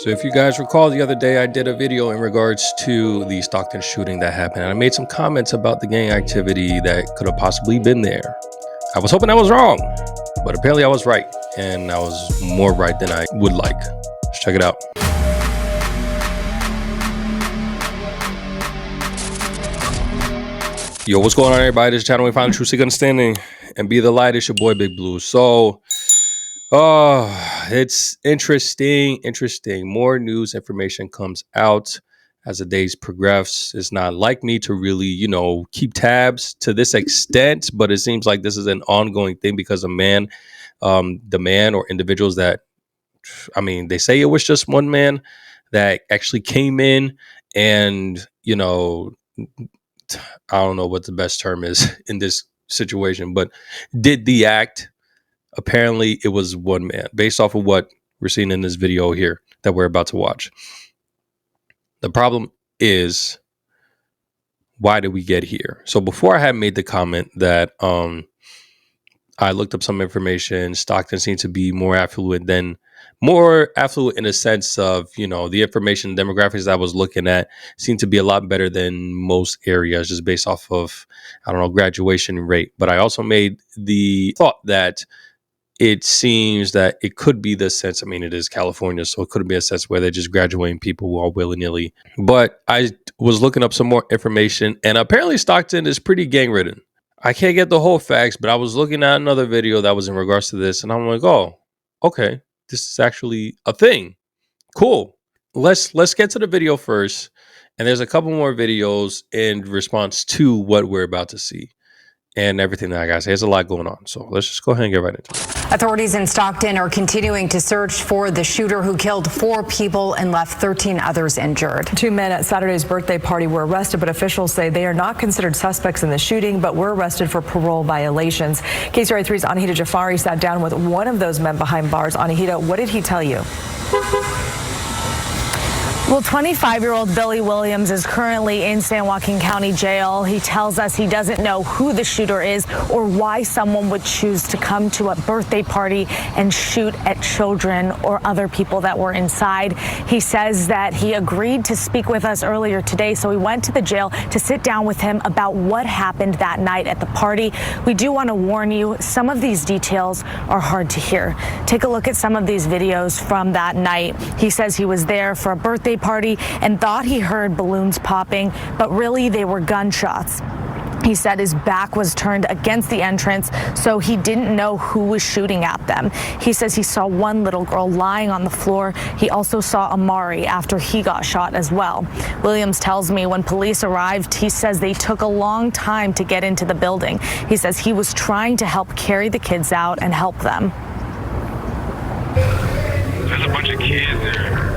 So if you guys recall, the other day I did a video in regards to the Stockton shooting that happened, and I made some comments about the gang activity that could have possibly been there. I was hoping I was wrong, but apparently I was right, and I was more right than I would like. Let's check it out. Yo, what's going on, everybody? This channel, we find the true seek understanding and be the light. It's your boy Big Blue. So it's interesting. More news information comes out as the days progress. It's not like me to really, keep tabs to this extent, but it seems like this is an ongoing thing because the man or individuals that, they say it was just one man that actually came in and, I don't know what the best term is in this situation, but did the act. Apparently, it was one man, based off of what we're seeing in this video here that we're about to watch. The problem is, why did we get here? So before I had made the comment that I looked up some information, Stockton seemed to be more affluent in a sense of, the information demographics that I was looking at seemed to be a lot better than most areas just based off of, graduation rate. But I also made the thought that it seems that it could be the sense. It is California, so it could be a sense where they're just graduating people all willy-nilly. But I was looking up some more information, and apparently Stockton is pretty gang-ridden. I can't get the whole facts, but I was looking at another video that was in regards to this, and I'm like, oh, okay, this is actually a thing. Cool. Let's get to the video first, and there's a couple more videos in response to what we're about to see. And everything that I gotta say. There's a lot going on. So let's just go ahead and get right into it. Authorities in Stockton are continuing to search for the shooter who killed 4 people and left 13 others injured. 2 men at Saturday's birthday party were arrested, but officials say they are not considered suspects in the shooting, but were arrested for parole violations. KCRA 3's Anahita Jafari sat down with one of those men behind bars. Anahita, what did he tell you? Well, 25-year-old Billy Williams is currently in San Joaquin County Jail. He tells us he doesn't know who the shooter is or why someone would choose to come to a birthday party and shoot at children or other people that were inside. He says that he agreed to speak with us earlier today, so we went to the jail to sit down with him about what happened that night at the party. We do want to warn you, some of these details are hard to hear. Take a look at some of these videos from that night. He says he was there for a birthday party and thought he heard balloons popping, but really they were gunshots. He said his back was turned against the entrance, so he didn't know who was shooting at them. He says he saw one little girl lying on the floor. He also saw Amari after he got shot as well. Williams tells me when police arrived, he says they took a long time to get into the building. He says he was trying to help carry the kids out and help them. There's a bunch of kids there.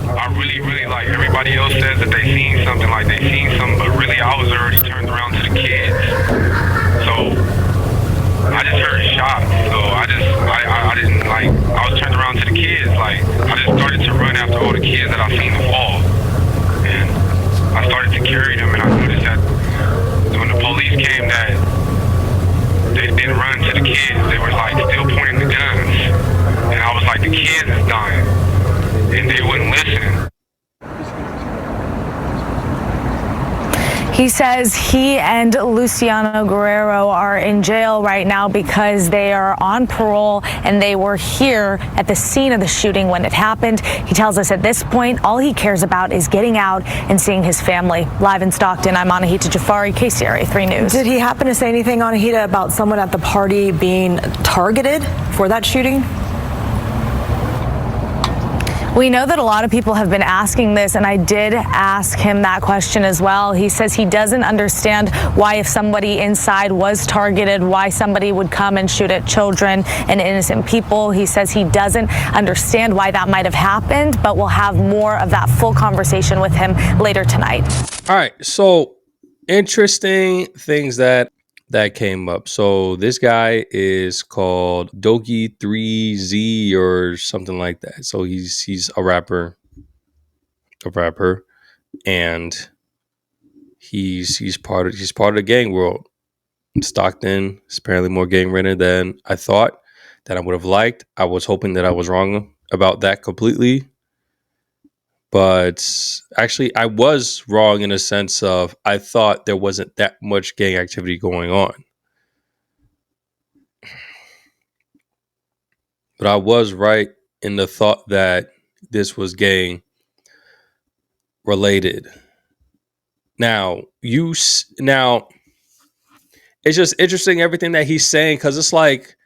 I really like everybody else says that they seen something, but really I was already turned around to the kids. So I just heard shots. So I was turned around to the kids. I just started to run after all the kids that I seen fall. And I started to carry them, and I noticed that when the police came that they didn't run to the kids. They were still pointing the guns. And I was like, the kids is dying. And they wouldn't listen. He says he and Luciano Guerrero are in jail right now because they are on parole and they were here at the scene of the shooting when it happened. He tells us at this point, all he cares about is getting out and seeing his family. Live in Stockton, I'm Anahita Jafari, KCRA 3 News. Did he happen to say anything, Anahita, about someone at the party being targeted for that shooting? We know that a lot of people have been asking this, and I did ask him that question as well. He says he doesn't understand why, if somebody inside was targeted, why somebody would come and shoot at children and innocent people. He says he doesn't understand why that might have happened, but we'll have more of that full conversation with him later tonight. All right, so interesting things that came up. So this guy is called Doki3Z or something like that. So he's a rapper, and he's part of the gang world. Stockton is apparently more gang ridden than I thought, that I would have liked. I was hoping that I was wrong about that completely. But actually, I was wrong in a sense of I thought there wasn't that much gang activity going on. But I was right in the thought that this was gang related. Now, now it's just interesting everything that he's saying, because it's like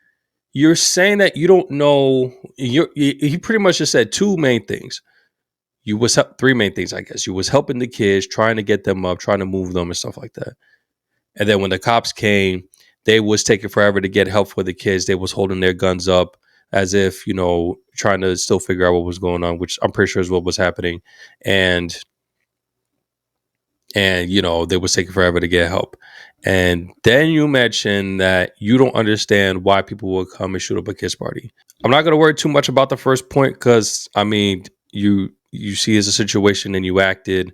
you're saying that you don't know. He pretty much just said two main things. You was three main things, I guess. You was helping the kids, trying to get them up, trying to move them and stuff like that. And then when the cops came, they was taking forever to get help for the kids. They was holding their guns up as if, trying to still figure out what was going on, which I'm pretty sure is what was happening. And they was taking forever to get help. And then you mentioned that you don't understand why people will come and shoot up a kids party. I'm not going to worry too much about the first point, because I mean, you see as a situation and you acted.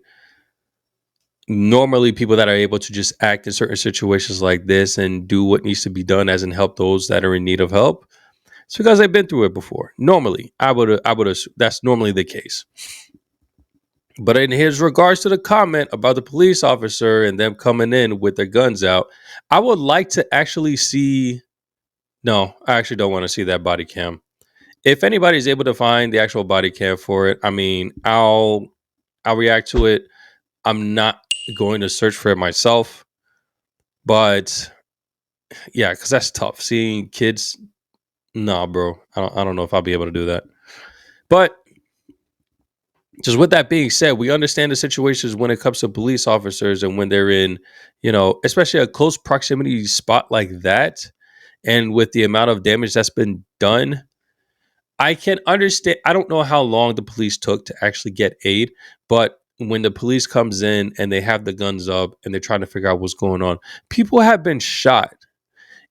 Normally, people that are able to just act in certain situations like this and do what needs to be done, as in help those that are in need of help, it's because they've been through it before. Normally, I would that's normally the case. But in his regards to the comment about the police officer and them coming in with their guns out, I would like to actually see. No, I actually don't want to see that body cam. If anybody's able to find the actual body cam for it, I mean, I'll react to it. I'm not going to search for it myself, but yeah, because that's tough. Seeing kids, nah, bro. I don't know if I'll be able to do that. But just with that being said, we understand the situations when it comes to police officers and when they're in, especially a close proximity spot like that, and with the amount of damage that's been done. I can understand. I don't know how long the police took to actually get aid, but when the police comes in and they have the guns up and they're trying to figure out what's going on, people have been shot.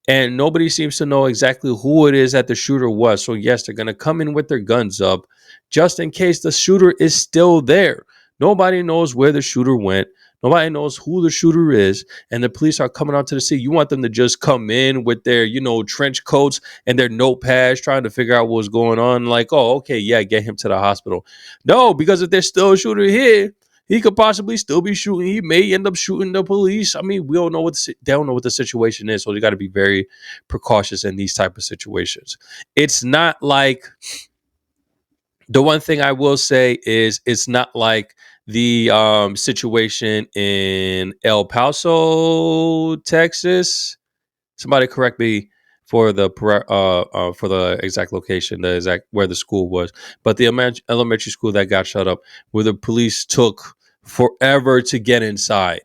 And nobody seems to know exactly who it is that the shooter was. So yes, they're going to come in with their guns up just in case the shooter is still there. Nobody knows where the shooter went. Nobody knows who the shooter is. And the police are coming out to the scene. You want them to just come in with their, trench coats and their notepads trying to figure out what's going on. Like, oh, okay, yeah, get him to the hospital. No, because if there's still a shooter here, he could possibly still be shooting. He may end up shooting the police. I mean, we don't know they don't know what the situation is, so you got to be very precautious in these type of situations. It's not like, the one thing I will say is it's not like the situation in El Paso, Texas. Somebody correct me for the exact location, the exact where the school was, but the elementary school that got shut up, where the police took forever to get inside.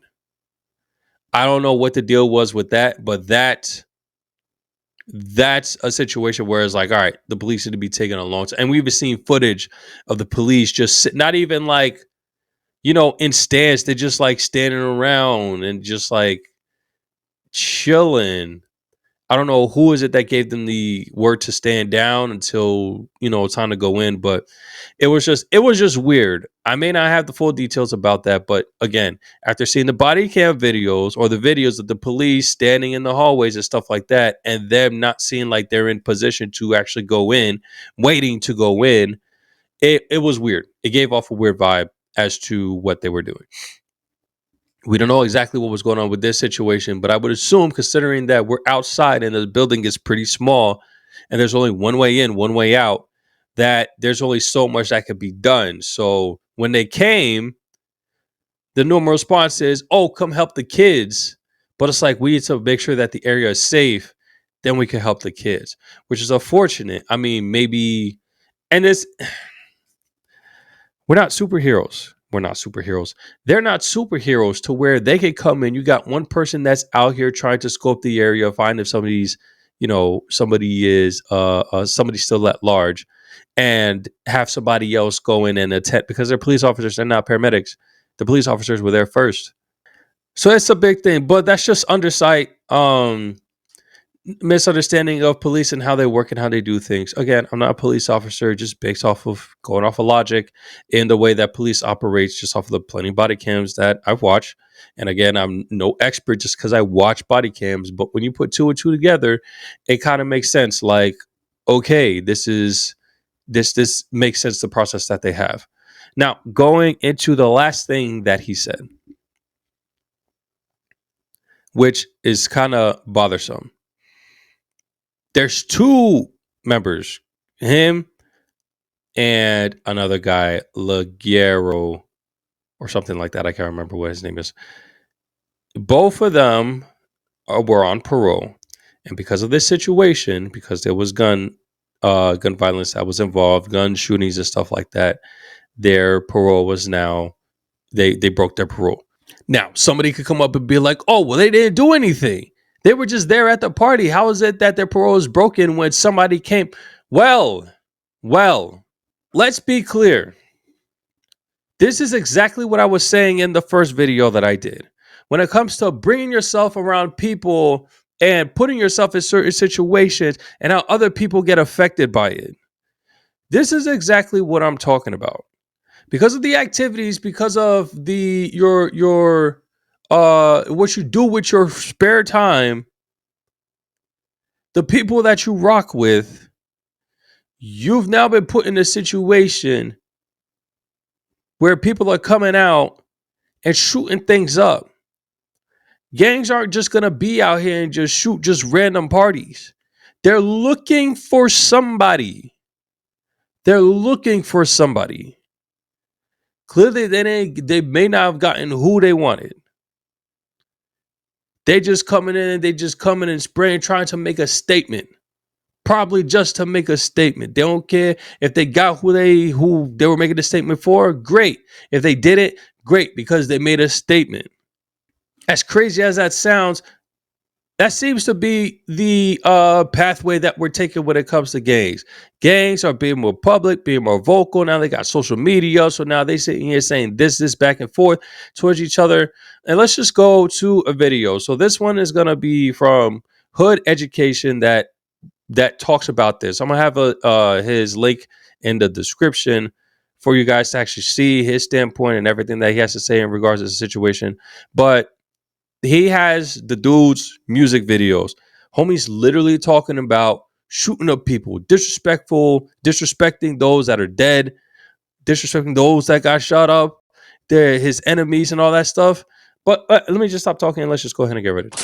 I don't know what the deal was with that, but that's a situation where it's like, all right, the police need to be taking a long time, and we've seen footage of the police just not even like, in stands. They're just like standing around and just like chilling. I don't know who is it that gave them the word to stand down until, time to go in, but it was just weird. I may not have the full details about that, but again, after seeing the body cam videos or the videos of the police standing in the hallways and stuff like that, and them not seeing like they're in position to actually go in, waiting to go in, it was weird. It gave off a weird vibe as to what they were doing. We don't know exactly what was going on with this situation, but I would assume, considering that we're outside and the building is pretty small and there's only one way in, one way out, that there's only so much that could be done. So when they came, the normal response is, oh, come help the kids. But it's like, we need to make sure that the area is safe. Then we can help the kids, which is unfortunate. I mean, maybe, and this, we're not superheroes. We're not superheroes. They're not superheroes to where they can come in. You got one person that's out here trying to scope the area, find if somebody is somebody still at large, and have somebody else go in and attend, because they're police officers. They're not paramedics. The police officers were there first. So it's a big thing, but that's just undersight. Misunderstanding of police and how they work and how they do things. Again, I'm not a police officer, just based off of going off of logic in the way that police operates, just off of the plenty of body cams that I've watched. And again, I'm no expert just because I watch body cams, but when you put two and two together, it kind of makes sense. Like, okay, this is this makes sense, the process that they have. Now, going into the last thing that he said, which is kind of bothersome. There's two members, him and another guy, Laguerro or something like that. I can't remember what his name is. Both of them were on parole, and because of this situation, because there was gun violence that was involved, gun shootings and stuff like that, their parole was now they broke their parole. Now, somebody could come up and be like, "Oh, well, they didn't do anything. They were just there at the party. How is it that their parole is broken when somebody came?" Well, let's be clear. This is exactly what I was saying in the first video that I did. When it comes to bringing yourself around people and putting yourself in certain situations and how other people get affected by it. This is exactly what I'm talking about. Because of the activities, because of your what you do with your spare time, the people that you rock with, you've now been put in a situation where people are coming out and shooting things up. Gangs aren't just going to be out here and just shoot just random parties. They're looking for somebody. Clearly, they may not have gotten who they wanted. They just coming and spraying, trying to make a statement. Probably just to make a statement. They don't care if they got who they were making a statement for. Great. If they didn't, great, because they made a statement. As crazy as that sounds, that seems to be the pathway that we're taking when it comes to gangs. Gangs are being more public, being more vocal. Now they got social media. So now they sitting here saying this back and forth towards each other. And let's just go to a video. So this one is going to be from Hood Education that talks about this. I'm going to have his link in the description for you guys to actually see his standpoint and everything that he has to say in regards to the situation. But he has the dude's music videos. Homie's literally talking about shooting up people, disrespecting those that are dead, disrespecting those that got shot up, they're his enemies and all that stuff. But let me just stop talking and let's just go ahead and get rid of it.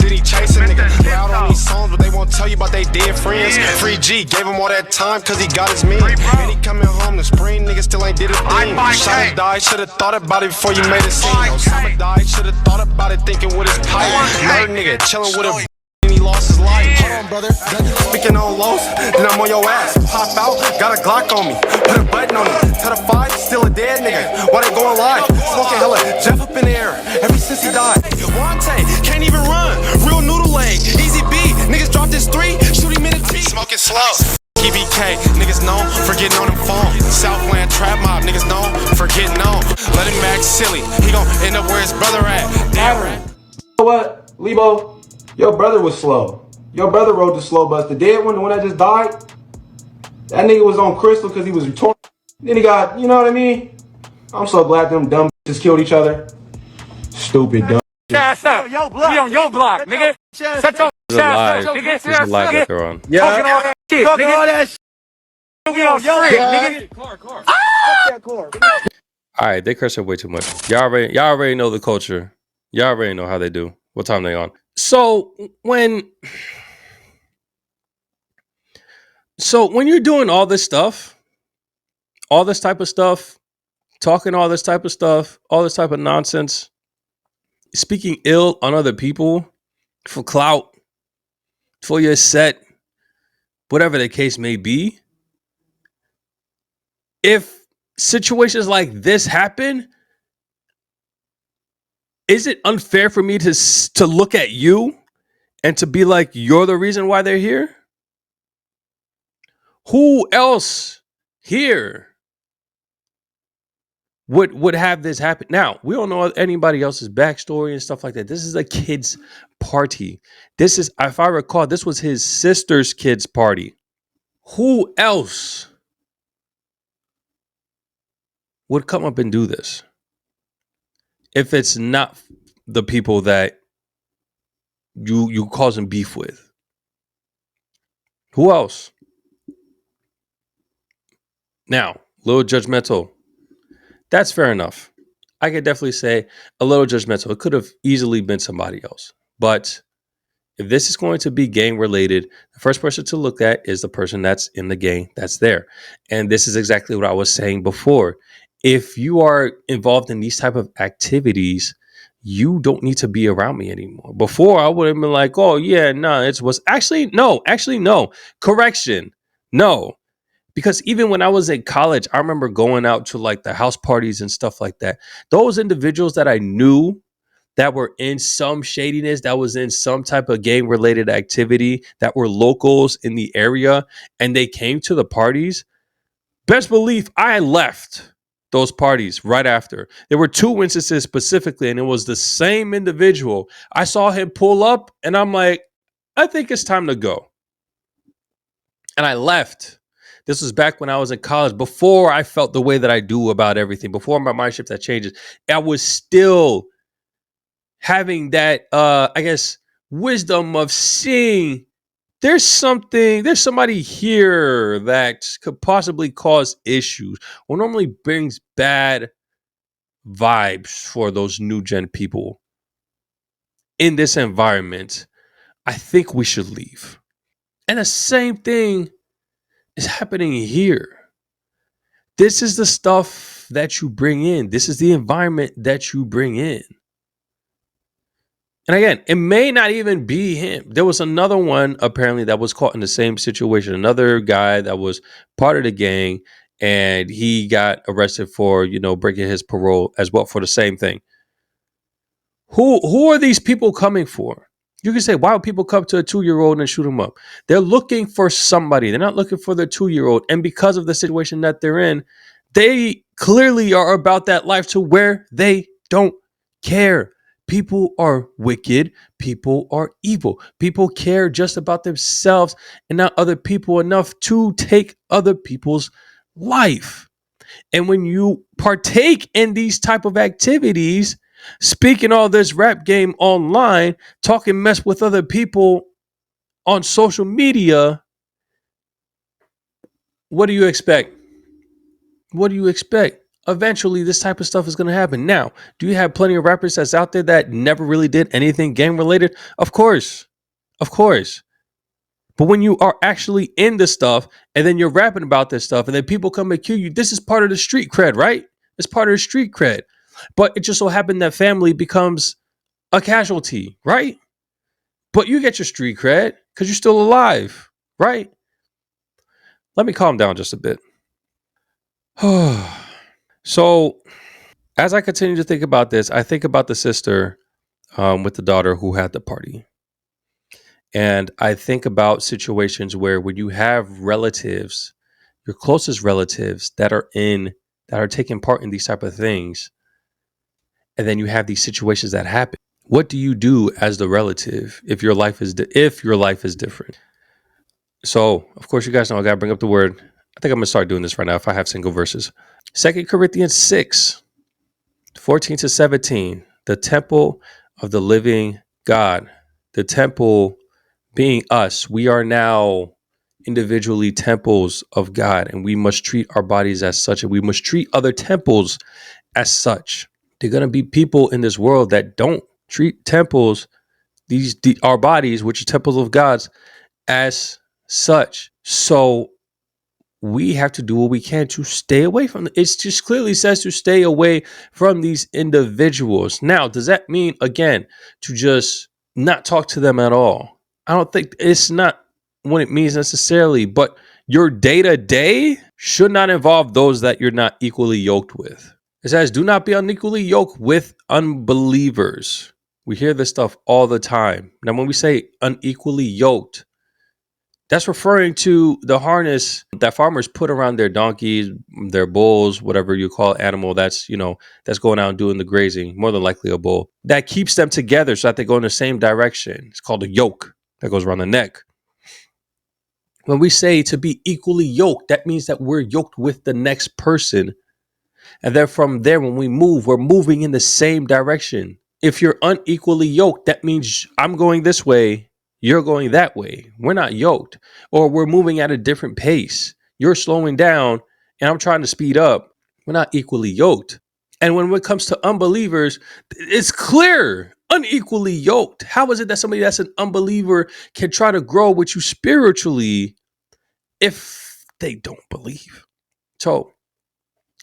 Did he chase a nigga loud on these songs, but they won't tell you about they dead friends? Free G gave him all that time cause he got his men. And he coming home to spring, nigga still ain't did a thing. Should've died, should've thought about it before you made a scene. Osama died, should've thought about it thinking with his pipe. Murder nigga chilling with a and he lost his life. Hold on, brother. Speaking on lows, then I'm on your ass. Pop out, got a Glock on me. Put a button on me. Tell the 5, still a dead nigga. Why they going live? Smoking hella Jeff up in the air. Ever since he died. Wante, can't even run. Real noodle leg. Easy B. Niggas dropped his 3. Shoot him in the T. Smoking slow. EBK, niggas known for getting on them phone. Southland trap mob, niggas known for getting on. Let him act silly. He gon' end up where his brother at. Damn right. You know what, Lebo? Your brother was slow. Your brother rode the slow bus. The dead one, the one that just died, that nigga was on crystal because he was retarded. Then he got, you know what I mean? I'm so glad them dumb just killed each other. Stupid dumb. Ass up. We on your block, nigga. Shut your ass up, nigga. There's a live that they're on. Talking all that shit, nigga. We on street, nigga. All right, they curse way too much. Y'all already know the culture. Y'all already know how they do. What time they on? So when you're doing all this stuff, all this type of stuff, talking all this type of stuff, all this type of nonsense, speaking ill on other people for clout, for your set, whatever the case may be, if situations like this happen, is it unfair for me to look at you and to be like, you're the reason why they're here? Who else here would have this happen? Now, we don't know anybody else's backstory and stuff like that. This is a kid's party. This is, if I recall, this was his sister's kid's party. Who else would come up and do this if it's not the people that you causing beef with? Who else? Now, a little judgmental. That's fair enough. I could definitely say a little judgmental. It could have easily been somebody else. But if this is going to be gang related, the first person to look at is the person that's in the gang that's there. And this is exactly what I was saying before. If you are involved in these type of activities, you don't need to be around me anymore. Before I would have been like, oh yeah, no, it was actually no. Correction. No. Because even when I was in college, I remember going out to like the house parties and stuff like that. Those individuals that I knew that were in some shadiness, that was in some type of gang related activity, that were locals in the area, and they came to the parties, best believe I left those parties right after. There were two instances specifically, and it was the same individual. I saw him pull up, and I'm like, I think it's time to go. And I left. This was back when I was in college, before I felt the way that I do about everything, before my mind shift that changes. I was still having that I guess wisdom of seeing there's somebody here that could possibly cause issues or normally brings bad vibes for those new gen people in this environment. I think we should leave. And the same thing is happening here. This is the stuff that you bring in. This is the environment that you bring in. And again, it may not even be him. There was another one apparently that was caught in the same situation. Another guy that was part of the gang, and he got arrested for, breaking his parole as well for the same thing. Who are these people coming for? You can say, why would people come to a 2-year-old and shoot him up? They're looking for somebody. They're not looking for their 2-year-old. And because of the situation that they're in, they clearly are about that life to where they don't care. People are wicked. People are evil. People care just about themselves and not other people enough to take other people's life. And when you partake in these type of activities, speaking all this rap game online, talking mess with other people on social media, what do you expect? What do you expect? Eventually, this type of stuff is going to happen. Now, do you have plenty of rappers that's out there that never really did anything gang related? Of course. Of course. But when you are actually in this stuff and then you're rapping about this stuff and then people come and accuse you, this is part of the street cred, right? It's part of the street cred. But it just so happened that family becomes a casualty, right? But you get your street cred because you're still alive, right? Let me calm down just a bit. So as I continue to think about this, I think about the sister with the daughter who had the party. And I think about situations where when you have relatives, your closest relatives that are taking part in these type of things, and then you have these situations that happen. What do you do as the relative if your life is different? So, of course, you guys know I gotta bring up the word. I think I'm gonna start doing this right now if I have single verses. 2 Corinthians 6:14-17. The temple of the living God. The temple being us. We are now individually temples of God, and we must treat our bodies as such, and we must treat other temples as such. There are going to be people in this world that don't treat temples, our bodies, which are temples of God's, as such. So we have to do what we can to stay away from it. It just clearly says to stay away from these individuals. Now, does that mean, again, to just not talk to them at all? I don't think it's not what it means necessarily, but your day-to-day should not involve those that you're not equally yoked with. It says, do not be unequally yoked with unbelievers. We hear this stuff all the time. Now, when we say unequally yoked, that's referring to the harness that farmers put around their donkeys, their bulls, whatever you call animal that's going out and doing the grazing, more than likely a bull, that keeps them together so that they go in the same direction. It's called a yoke that goes around the neck. When we say to be equally yoked, that means that we're yoked with the next person. And then from there, when we move, we're moving in the same direction. If you're unequally yoked, that means I'm going this way, you're going that way. We're not yoked, or we're moving at a different pace. You're slowing down and I'm trying to speed up, we're not equally yoked. And when it comes to unbelievers, it's clear, unequally yoked. How is it that somebody that's an unbeliever can try to grow with you spiritually if they don't believe? So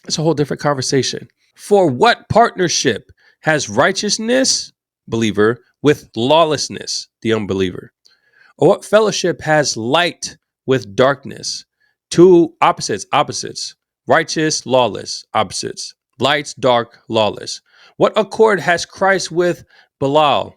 it's a whole different conversation. For what partnership has righteousness, believer, with lawlessness, the unbeliever? Or what fellowship has light with darkness? Two opposites. Righteous, lawless, opposites. Light, dark, lawless. What accord has Christ with Belial?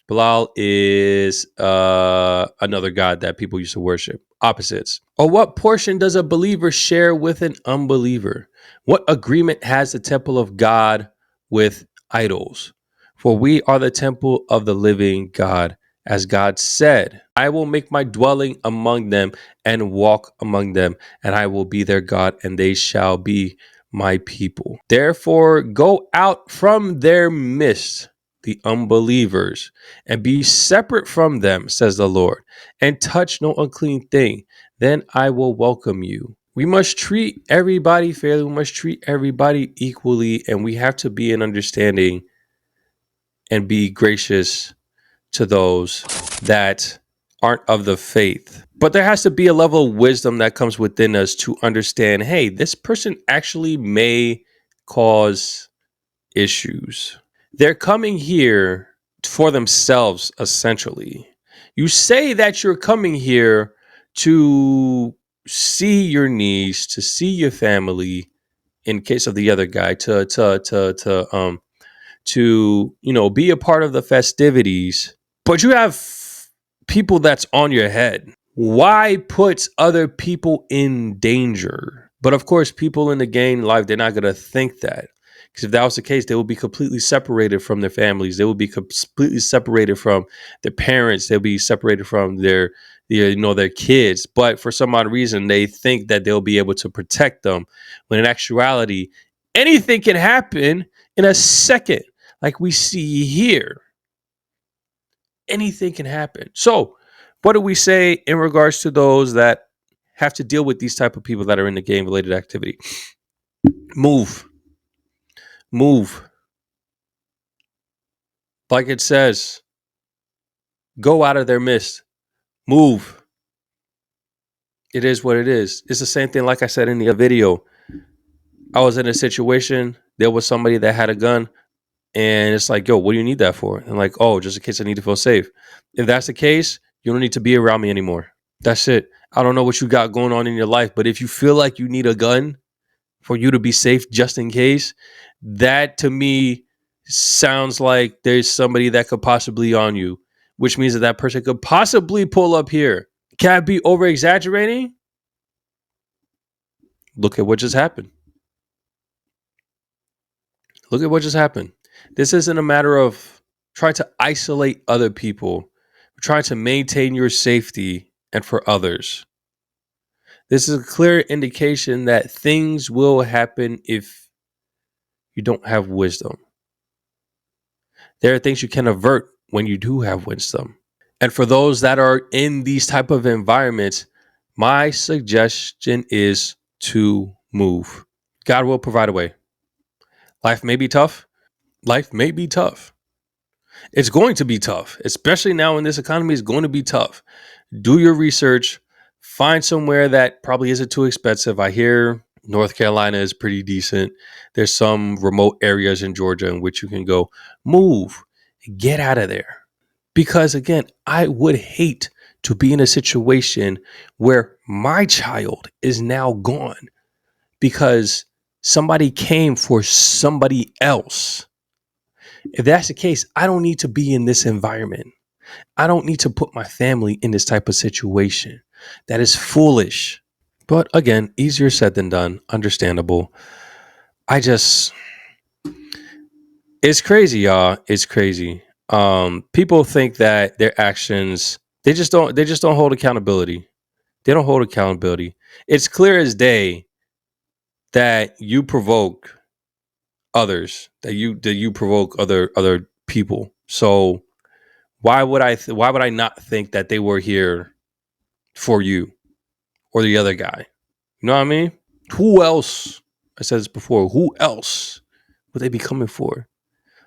Belial is another god that people used to worship. Opposites. Or what portion does a believer share with an unbeliever? What agreement has the temple of God with idols? For we are the temple of the living God. As God said, I will make my dwelling among them and walk among them, and I will be their God, and they shall be my people. Therefore, go out from their midst, the unbelievers, and be separate from them, says the Lord, and touch no unclean thing. Then I will welcome you. We must treat everybody fairly. We must treat everybody equally, and we have to be in understanding and be gracious to those that aren't of the faith. But there has to be a level of wisdom that comes within us to understand, hey, this person actually may cause issues. They're coming here for themselves, essentially. You say that you're coming here to see your niece, to see your family, in case of the other guy, to be a part of the festivities, but you have people that's on your head. Why put other people in danger? But of course, people in the gang life, they're not going to think that, because if that was the case, they would be completely separated from their families. They would be completely separated from their parents. They'll be separated from their kids. But for some odd reason, they think that they'll be able to protect them, when in actuality, anything can happen in a second, like we see here. Anything can happen. So what do we say in regards to those that have to deal with these type of people that are in the game related activity? Move. Like it says, go out of their midst. Move. It is what it is. It's the same thing like I said in the video. I was in a situation, there was somebody that had a gun, and it's like, yo, what do you need that for? And like, oh, just in case I need to feel safe. If that's the case, you don't need to be around me anymore. That's it. I don't know what you got going on in your life, but if you feel like you need a gun for you to be safe just in case, that to me sounds like there's somebody that could possibly be on you, which means that person could possibly pull up here. Can I be over exaggerating? Look at what just happened. Look at what just happened. This isn't a matter of trying to isolate other people. We're trying to maintain your safety and for others. This is a clear indication that things will happen if you don't have wisdom. There are things you can avert when you do have wisdom. And for those that are in these type of environments, my suggestion is to move. God will provide a way. Life may be tough. It's going to be tough, especially now in this economy. It's going to be tough. Do your research. Find somewhere that probably isn't too expensive. I hear North Carolina is pretty decent. There's some remote areas in Georgia in which you can go. Move. Get out of there. Because again, I would hate to be in a situation where my child is now gone because somebody came for somebody else. If that's the case, I don't need to be in this environment. I don't need to put my family in this type of situation. That is foolish. But again, easier said than done. Understandable. It's crazy, y'all. It's crazy. People think that their actions, they just don't hold accountability. They don't hold accountability. It's clear as day that you provoke others, that you provoke other people. So why would I not think that they were here for you or the other guy? You know what I mean? Who else? I said this before. Who else would they be coming for?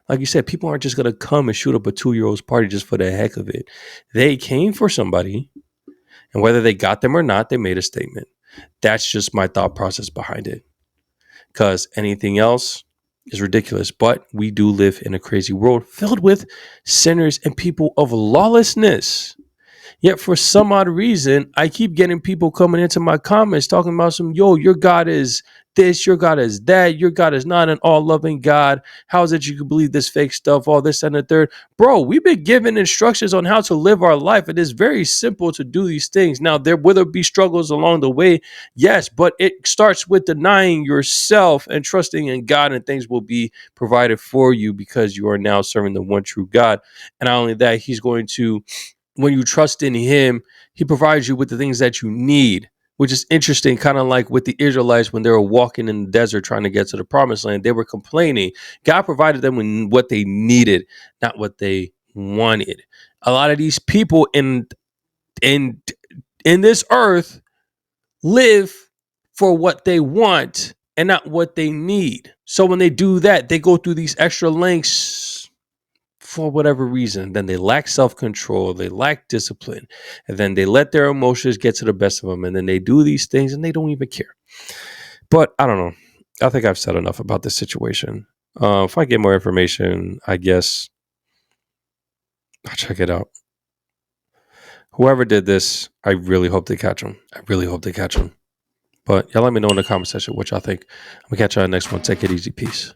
Like you said, people aren't just going to come and shoot up a 2-year-old's party just for the heck of it. They came for somebody, and whether they got them or not, they made a statement. That's just my thought process behind it. Because anything else is ridiculous. But we do live in a crazy world filled with sinners and people of lawlessness. Yet for some odd reason, I keep getting people coming into my comments talking about your God is this, your God is that, your God is not an all-loving God. How is it you can believe this fake stuff, all this and the third? Bro, we've been given instructions on how to live our life. It is very simple to do these things. Now, there will be struggles along the way, yes, but it starts with denying yourself and trusting in God, and things will be provided for you because you are now serving the one true God. And not only that, he's going to, when you trust in him, he provides you with the things that you need, which is interesting, kind of like with the Israelites when they were walking in the desert trying to get to the promised land. They were complaining. God provided them with what they needed, not what they wanted. A lot of these people in this earth live for what they want and not what they need. So when they do that, they go through these extra lengths for whatever reason. Then they lack self-control, they lack discipline, and then they let their emotions get to the best of them, and then they do these things and they don't even care. But I don't know. I think I've said enough about this situation. If I get more information, I guess I'll check it out. Whoever did this, I really hope they catch them. I really hope they catch them. But y'all let me know in the comment section what y'all think. I'm gonna catch y'all in the next one. Take it easy. Peace.